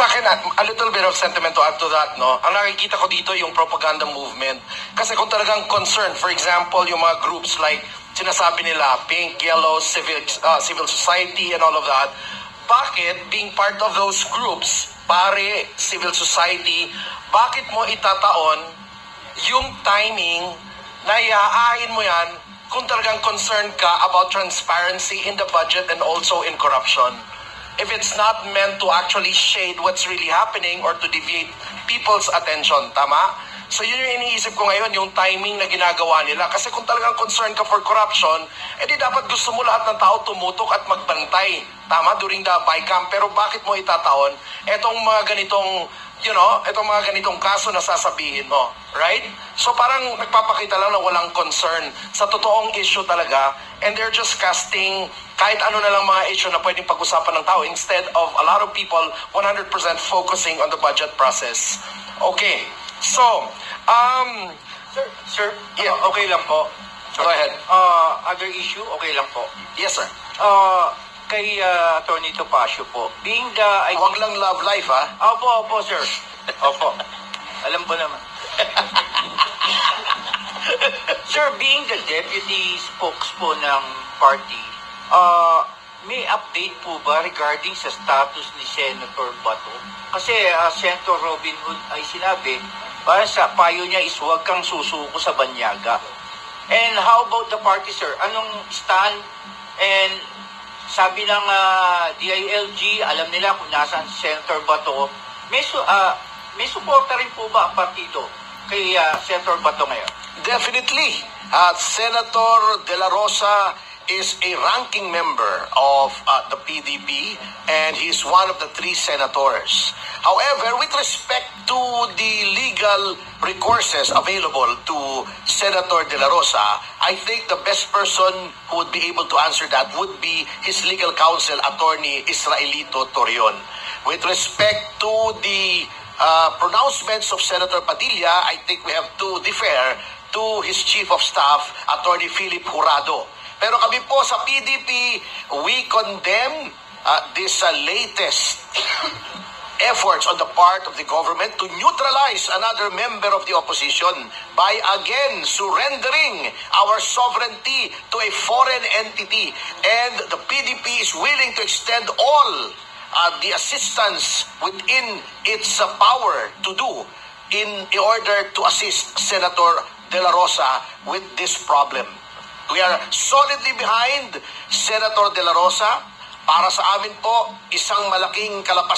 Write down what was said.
akin, a little bit of sentiment to add to that, no? Ang nakikita ko dito yung propaganda movement. Kasi kung talagang concerned, for example, yung mga groups like sinasabi nila, pink, yellow, civil society and all of that, bakit being part of those groups, pare, civil society, bakit mo itataon yung timing na iaahin mo yan kung talagang concerned ka about transparency in the budget and also in corruption? If it's not meant to actually shade what's really happening or to deviate people's attention, tama? So yun yung iniisip ko ngayon, yung timing na ginagawa nila. Kasi kung talagang concerned ka for corruption, edi dapat gusto mo lahat ng tao tumutok at magbantay, tama, during the BICAM. Pero bakit mo itataon etong mga ganitong, etong mga ganitong kaso na sasabihin mo, right? So parang nagpapakita lang na walang concern sa totoong issue talaga, and they're just casting kahit ano na lang mga issue na pwedeng pag-usapan ng tao instead of a lot of people 100% focusing on the budget process. Okay, so, Sir, yeah. okay lang po. Go ahead. Other issue, okay lang po. Yes, sir. Kay Attorney Topacio po, being the... Huwag lang love life, ha? Opo, sir. Opo. Alam ko naman. Sir, being the deputy spokespo ng party, may update po ba regarding sa status ni Senator Bato? Kasi Senator Robin Hood ay sinabi, para sa payo niya is huwag kang susuko sa banyaga. And how about the party, sir? Anong stand? And sabi ng DILG, alam nila kung nasaan si Senator Bato. May suporta rin po ba ang partido kay Senator Bato ngayon? Definitely. Senator De La Rosa is a ranking member of the PDP, and he's one of the 3 senators. However, with respect to the legal recourses available to Senator De La Rosa, I think the best person who would be able to answer that would be his legal counsel, Attorney Israelito Torion. With respect to the pronouncements of Senator Padilla, I think we have to defer to his Chief of Staff, Attorney Philip Jurado. Pero kami po sa PDP, we condemn this latest efforts on the part of the government to neutralize another member of the opposition by again surrendering our sovereignty to a foreign entity. And the PDP is willing to extend all the assistance within its power to do in order to assist Senator De La Rosa with this problem. We are solidly behind Senator De La Rosa. Para sa amin po, isang malaking kalapastangan